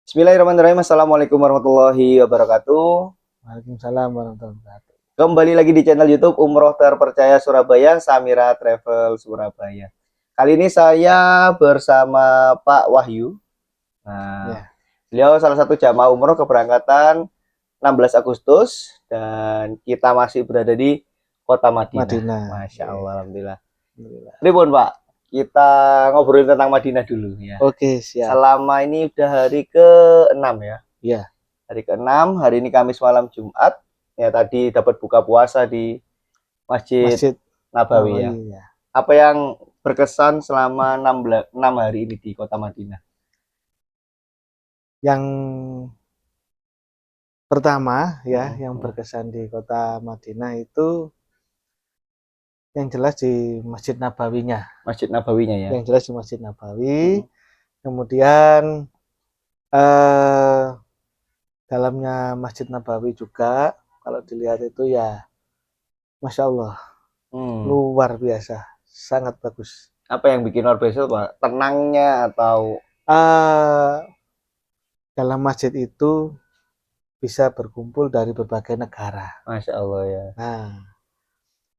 Bismillahirrahmanirrahim. Assalamualaikum warahmatullahi wabarakatuh. Waalaikumsalam warahmatullahi wabarakatuh. Kembali lagi di channel YouTube Umroh Terpercaya Surabaya, Samira Travel Surabaya. Kali ini saya bersama Pak Wahyu. Nah, Ya, beliau salah satu jamaah umroh keberangkatan 16 Agustus dan kita masih berada di Kota Madinah. Madinah. Masya Ya, Allah, Alhamdulillah. alhamdulillah. Pripun, Pak? Kita ngobrolin tentang Madinah dulu ya. Oke, siap. Selama ini udah hari ke-6 ya. Ya, Hari ke-6, hari ini Kamis malam Jumat. Ya tadi dapat buka puasa di Masjid Masjid Nabawi ya. Nabawi ya. Apa yang berkesan selama 6 hari ini di Kota Madinah? Yang pertama ya, Hmm, yang hmm. berkesan di Kota Madinah itu yang jelas di Masjid Nabawinya. Masjid Nabawinya ya. Yang jelas di Masjid Nabawi. Hmm. Kemudian eh dalamnya Masjid Nabawi juga kalau dilihat itu ya Masya Allah, Hmm. luar biasa, sangat bagus. Apa yang bikin luar biasa, Pak? Tenangnya atau eh Dalam masjid itu bisa berkumpul dari berbagai negara. Masya Allah ya. Nah,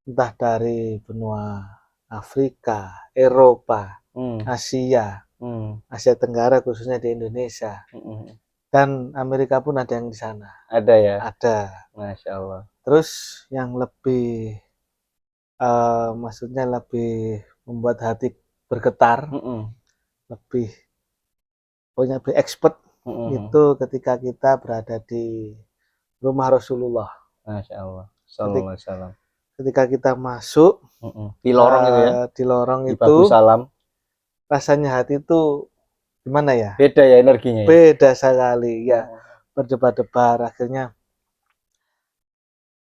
entah dari benua Afrika, Eropa, Hmm. Asia, Hmm. Asia Tenggara khususnya di Indonesia, Hmm. dan Amerika pun ada yang di sana. Ada ya. Ada. Masya Allah. Terus yang lebih, maksudnya lebih membuat hati bergetar, Hmm. lebih punya lebih expert Hmm. itu ketika kita berada di rumah Rasulullah. Masya Allah. Ketika, Sallallahu alaihi wasallam. ketika kita masuk Hmm. Di lorong itu ya. di lorong Di itu Babu Salam. rasanya hati itu gimana ya, Beda ya energinya ya. beda sekali ya, Oh. berdebar-debar akhirnya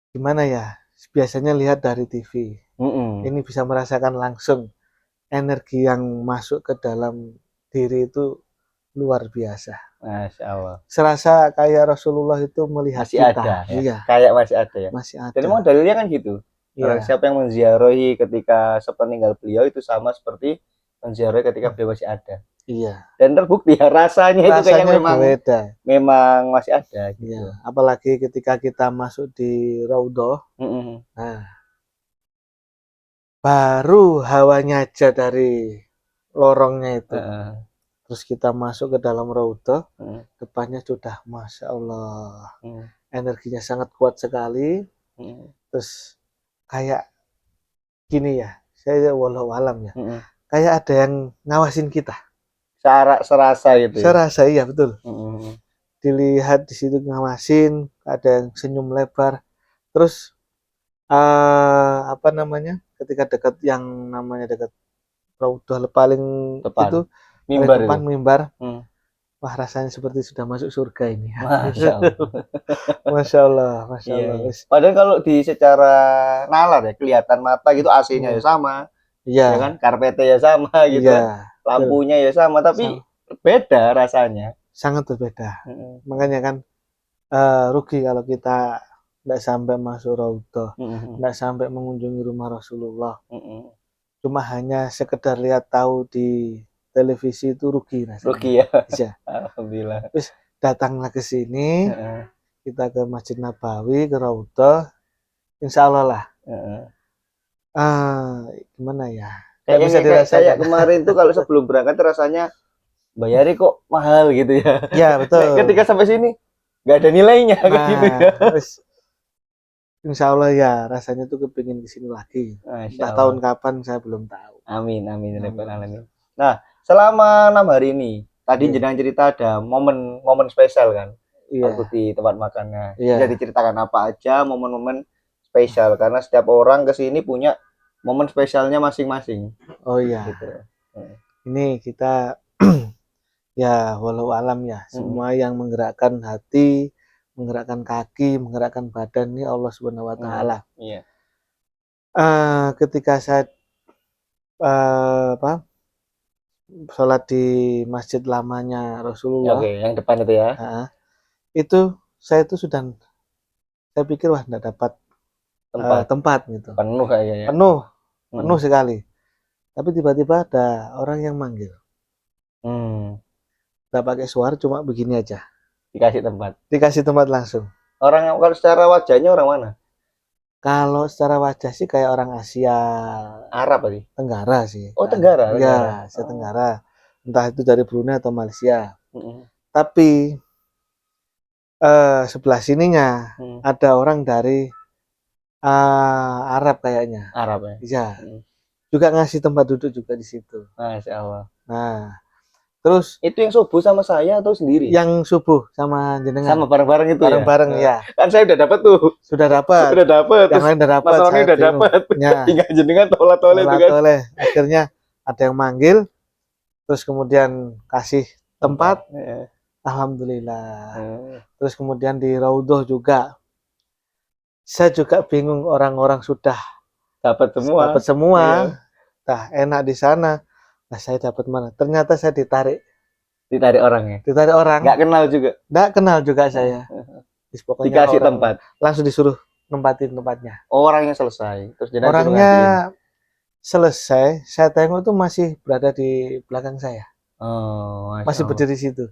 gimana ya, biasanya lihat dari TV, Mm-mm. ini bisa merasakan langsung energi yang masuk ke dalam diri itu luar biasa, Masya Allah. serasa kayak Rasulullah itu melihat Masih kita. ada ya. Iya, Kayak masih ada ya. masih Dan ada. emang dalilnya kan gitu. Orang Iya. siapa yang menziarahi ketika sepeninggal beliau itu sama seperti menziarahi ketika Hmm, beliau masih ada. iya, Dan terbukti ya rasanya itu kayaknya rasanya memang beda. memang masih ada Iya, gitu. apalagi ketika kita masuk di Raudhah. Mm-mm. Nah, baru hawanya aja dari lorongnya itu. Uh-uh. Terus kita masuk ke dalam Raudhah, Mm-mm. depannya sudah Masya Allah. Mm-mm. Energinya sangat kuat sekali. Mm-mm. Terus kayak gini ya, saya walau alam ya. Mm-mm. Kayak ada yang ngawasin kita. Serasa gitu Saya ya. rasa iya betul. Mm-mm. Dilihat di situ ngawasin, ada yang senyum lebar. Terus apa namanya? Ketika dekat yang namanya dekat Raudhah paling itu Depan paling mimbar depan itu. mimbar. Mm. Wah, rasanya seperti sudah masuk surga ini. Masya Allah. Masya Allah, Masya Iya, Allah. iya. Padahal kalau di secara nalar ya kelihatan mata gitu AC-nya ya Iya, sama, ya kan? iya, Karpetnya ya sama gitu iya, kan. betul. Lampunya ya sama tapi beda rasanya. Sangat berbeda. Heeh. Makanya kan rugi kalau kita tidak sampai masuk Raudhah, Heeh. tidak sampai mengunjungi rumah Rasulullah. Heeh. Cuma hanya sekedar lihat tahu di televisi itu rugi rasanya. Rugi ya. Bisa. Alhamdulillah. Terus datanglah ke sini, Heeh. kita ke Masjid Nabawi, ke Raudhah, insya Allah lah. Heeh. Gimana ya? Nggak Kayaknya bisa kayak dirasakan. kemarin tuh kalau sebelum berangkat rasanya bayarnya kok mahal gitu ya. Ya, Nah, ketika betul. sampai sini nggak ada nilainya kayak gitu ya. Nah, terus insya Allah ya rasanya tuh kepingin kesini lagi. Masya Entah tahun Allah. kapan saya belum tahu. Amin, amin, ya rabbal Amin. alamin. Nah, selama 6 hari ini, tadi Iya, jenengan cerita ada momen-momen spesial kan, waktu iya, di tempat makannya. Bisa iya. diceritakan apa aja momen-momen spesial, karena setiap orang ke sini punya momen spesialnya masing-masing, Oh iya, gitu. Mm. ini kita ya walau alam ya, Mm. semua yang menggerakkan hati, menggerakkan kaki, menggerakkan badan ini Allah Subhanahu Wa Mm. Taala. Iya. Ketika saya apa sholat di masjid lamanya Ya, Rasulullah, oke, yang depan itu ya, ah, itu saya itu sudah, saya pikir wah tidak dapat tempat tempat gitu, penuh kayaknya ya. penuh, Mm. penuh sekali. Tapi tiba-tiba ada orang yang manggil. Mm. nggak pakai suara, cuma begini aja. Dikasih tempat. Dikasih tempat langsung. Orang kalau secara wajahnya orang mana? Kalau secara wajah sih kayak orang Asia Arab tadi. Tenggara sih. Oh, Tenggara, Iya, Tenggara. Asia Tenggara. Entah itu dari Brunei atau Malaysia. Mm-mm. Tapi sebelah sininya ada orang dari Arab kayaknya. Arab ya. Iya. Juga ngasih tempat duduk juga di situ. Masya Allah. Nah, terus Itu yang subuh sama saya atau sendiri? yang subuh sama jenengan. Sama bareng-bareng itu bareng-bareng ya. ya. Kan saya udah dapat tuh. Sudah dapat. Udah dapat. Yang lain udah dapat. Mas Roni udah dapat. Ya. Tinggal jenengan tolak-tolak itu kan. Akhirnya ada yang manggil, terus kemudian kasih tempat. Ya. Alhamdulillah. Terus kemudian di Raudhoh juga. Saya juga bingung, orang-orang sudah dapat semua. Dapat semua. Iya. Nah, enak di sana. Nah, saya dapat mana? Ternyata saya ditarik. Ditarik orangnya. Ditarik orang. Nggak kenal juga. Nggak kenal juga saya. Pokoknya dikasih tempat. Langsung disuruh nempatin tempatnya. Oh, orangnya selesai. Terus orangnya selesai. Saya tengok tuh masih berada di belakang saya. Oh, masih berdiri situ.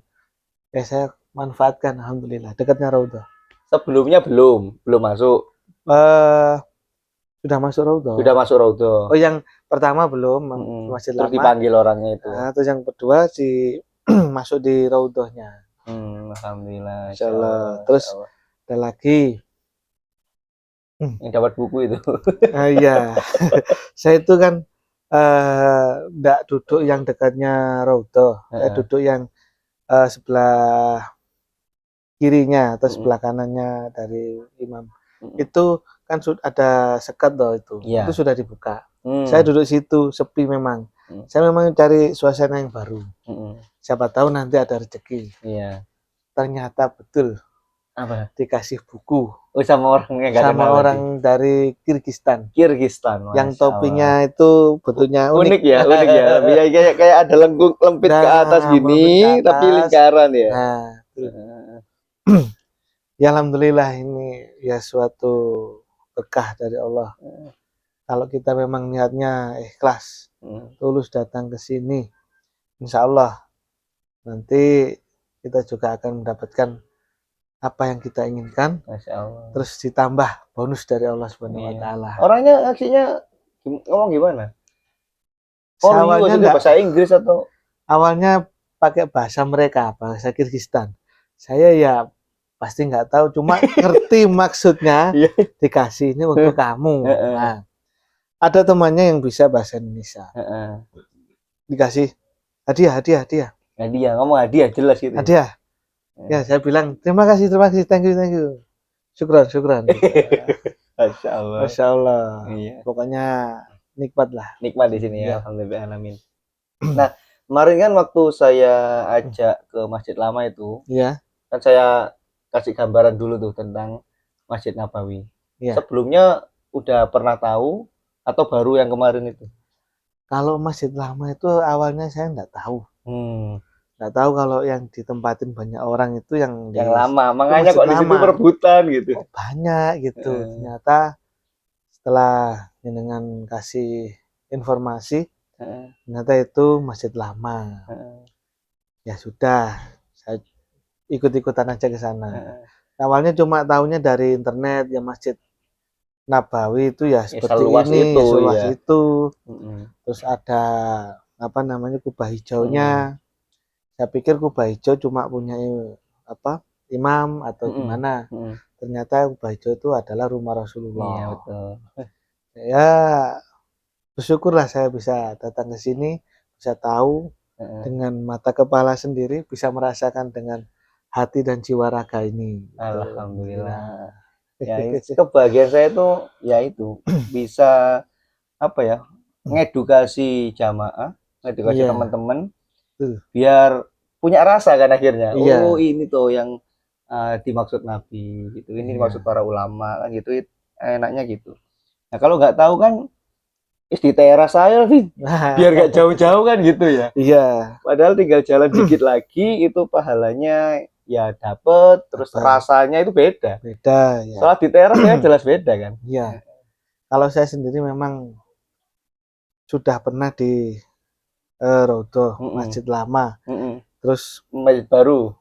Ya saya manfaatkan, alhamdulillah. Dekatnya Raudhoh. Sebelumnya belum masuk. Sudah masuk Raudhoh. Sudah masuk Raudhoh. Oh, yang pertama belum, masih lama. Terus dipanggil orangnya itu. Nah, terus yang kedua masuk di Raudhohnya. Alhamdulillah. Insyaallah. Terus ada lagi yang dapat buku itu. Iya. Saya itu kan enggak duduk yang dekatnya Raudhoh. Saya duduk yang sebelah kirinya atau sebelah kanannya dari imam. Itu kan ada sekat loh itu. Yeah. Itu sudah dibuka. Saya duduk situ, sepi memang. Saya memang cari suasana yang baru. Siapa tahu nanti ada rezeki. Iya. Ternyata betul. Apa? Dikasih buku. Oh, sama orangnya nggak sama orang lagi. Dari Kirgistan. Yang topinya itu bentuknya unik ya. kayak ada lempit ke atas gini, ke atas. Tapi lingkaran ya. Nah, ya alhamdulillah, ini ya suatu berkah dari Allah. Kalau kita memang niatnya ikhlas, tulus datang ke sini, insya Allah nanti kita juga akan mendapatkan apa yang kita inginkan. Masya Allah. Terus ditambah bonus dari Allah Subhanahu wa Ta'ala. Orangnya aksinya ngomong gimana? Awalnya bahasa Inggris atau? Awalnya pakai bahasa mereka, bahasa Kirgistan. Saya ya pasti nggak tahu, cuma ngerti maksudnya. Dikasih ini untuk kamu. Nah, ada temannya yang bisa bahasa Indonesia. Dikasih hadiah. Ngomong hadiah jelas gitu. Hadiah. Ya, saya bilang terima kasih, thank you. Syukran. Masya Allah. Iya. Pokoknya nikmat lah. Nikmat di sini ya. Alhamdulillah alamin. Nah, kemarin kan waktu saya ajak ke Masjid Lama itu, kan saya kasih gambaran dulu tuh tentang Masjid Nabawi. Sebelumnya udah pernah tahu atau baru yang kemarin itu? Kalau Masjid Lama itu awalnya saya nggak tahu. Nggak tahu kalau yang ditempatin banyak orang itu yang lama. Makanya kok di situ perebutan gitu. Banyak gitu. Ternyata setelah dengan kasih informasi, ternyata itu Masjid Lama. Ya sudah, saya ikut-ikutan aja ke sana. Awalnya cuma tahunya dari internet ya, Masjid Nabawi itu ya seperti ini, seluas itu. Terus ada kubah hijaunya. Saya pikir kubah hijau cuma punya imam atau gimana. Ternyata kubah hijau itu adalah rumah Rasulullah. Iya, betul. Ya, bersyukurlah saya bisa datang ke sini, bisa tahu dengan mata kepala sendiri, bisa merasakan dengan hati dan jiwa raga ini. Alhamdulillah. Ya, kebahagiaan saya tuh ya itu bisa ngedukasi jamaah, ngedukasi teman-teman, biar punya rasa kan akhirnya. Oh, ini tuh yang dimaksud Nabi gitu. Ini dimaksud para ulama kan gitu. Enaknya gitu. Nah, kalau nggak tahu kan di teras saya sih. Biar nggak jauh-jauh kan gitu ya. Iya. Padahal tinggal jalan dikit lagi itu pahalanya ya dapet, terus rasanya itu beda ya. Soal di teras ya jelas beda kan. Iya. Kalau saya sendiri memang sudah pernah di Raudhoh, Masjid Lama. terus masjid baru.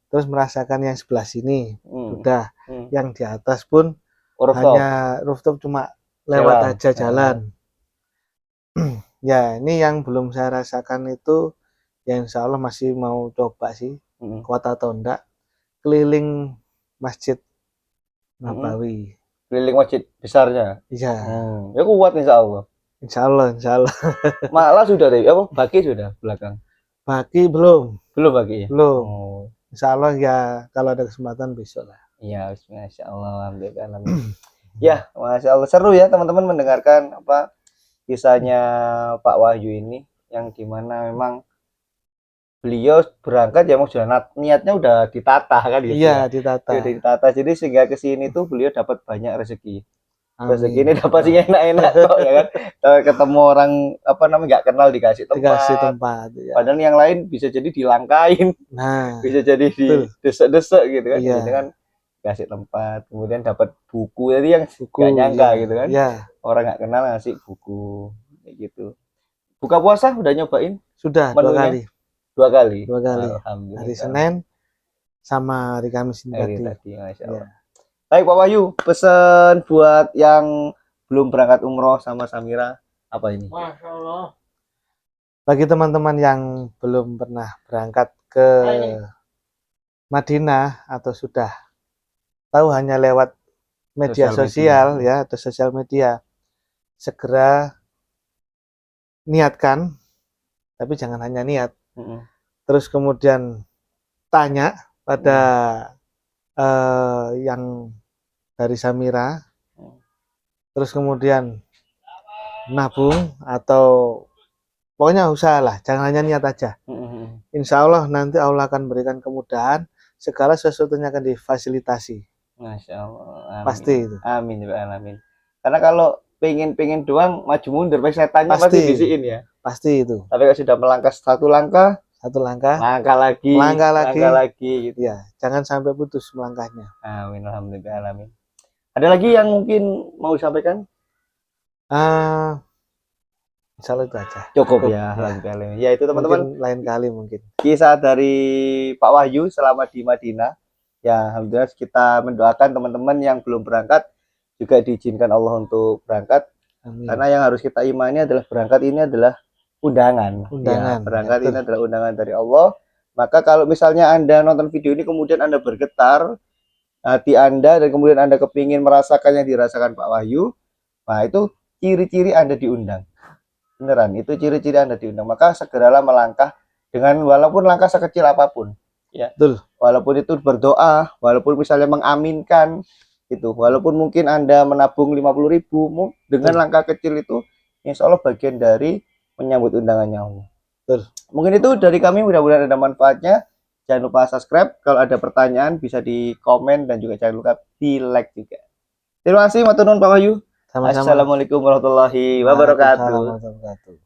Terus merasakan yang sebelah sini udah, yang di atas pun Rooftop. hanya rooftop, cuma lewat aja jalan. Ya, ini yang belum saya rasakan itu, ya insya Allah masih mau coba sih, kuat atau enggak, keliling Masjid Nabawi. Keliling masjid besarnya. Iya. Ya kuat insya Allah. Insya Allah, insya Allah. Malah sudah deh, apa? Baki sudah belakang. Baki belum. Belum baki ya? Belum. Insya Allah ya kalau ada kesempatan besok lah. Iya, masya Allah, alhamdulillah. Ya, masya Allah, seru ya teman-teman mendengarkan apa kisahnya Pak Wahyu ini, yang dimana memang beliau berangkat ya sudah niatnya udah ditata kan gitu. Iya, ditata. Udah ditata, jadi sehingga kesini tuh beliau dapat banyak rezeki. Rezeki ini dapat sih enak-enak kok ya kan. Ketemu orang apa namanya nggak kenal dikasih tempat. Ya. Padahal yang lain bisa jadi dilangkain. Nah, bisa jadi didesek-desek gitu kan. Iya. Jadi kan kasih tempat, kemudian dapat buku, jadi yang nggak nyangka gitu kan. Iya. Orang nggak kenal ngasih buku kayak gitu. Buka puasa udah nyobain? Sudah menunya? 2 kali. 2 kali. Alhamdulillah. Hari Senin sama hari Kamis tadi. Masya Allah. Baik Pak Wahyu, pesan buat yang belum berangkat umroh sama Samira apa ini? Masya Allah. Bagi teman-teman yang belum pernah berangkat ke Madinah atau sudah tahu hanya lewat media sosial ya, atau sosial media, segera niatkan, tapi jangan hanya niat. Terus kemudian tanya pada yang dari Samira, terus kemudian nabung atau pokoknya usahalah, jangan hanya niat aja. Insya Allah nanti Allah akan berikan kemudahan, segala sesuatunya akan difasilitasi. Masya Allah. Amin. Pasti itu. Amin ya amin. Karena kalau pengen doang maju mundur, setannya pasti bisiin ya. Pasti itu. Tapi kalau sudah melangkah satu langkah lagi gitu. Ya, jangan sampai putus melangkahnya. Amin alhamdulillah alamin. Ada lagi yang mungkin mau disampaikan? Insya Allah itu aja. Cukup ya, alhamdulillah. Ya itu teman-teman, lain kali mungkin. Kisah dari Pak Wahyu selama di Madinah. Ya, alhamdulillah kita mendoakan teman-teman yang belum berangkat juga diizinkan Allah untuk berangkat. Amin. Karena yang harus kita imani adalah berangkat ini adalah undangan. Ya, berangkat ini adalah undangan dari Allah. Maka kalau misalnya Anda nonton video ini kemudian Anda bergetar hati Anda dan kemudian Anda kepingin merasakan yang dirasakan Pak Wahyu, nah itu ciri-ciri Anda diundang. Beneran, itu ciri-ciri Anda diundang. Maka segeralah melangkah dengan walaupun langkah sekecil apapun. Ya. Betul. Walaupun itu berdoa, walaupun misalnya mengaminkan itu, walaupun mungkin Anda menabung 50.000 dengan langkah kecil itu, insya Allah bagian dari menyambut undangannya Allah. Betul. Mungkin itu dari kami, mudah-mudahan ada manfaatnya. Jangan lupa subscribe, kalau ada pertanyaan bisa di komen dan juga jangan lupa di like juga. Terima kasih matur nuwun Pak Wahyu. Sama-sama. Assalamualaikum warahmatullahi wabarakatuh.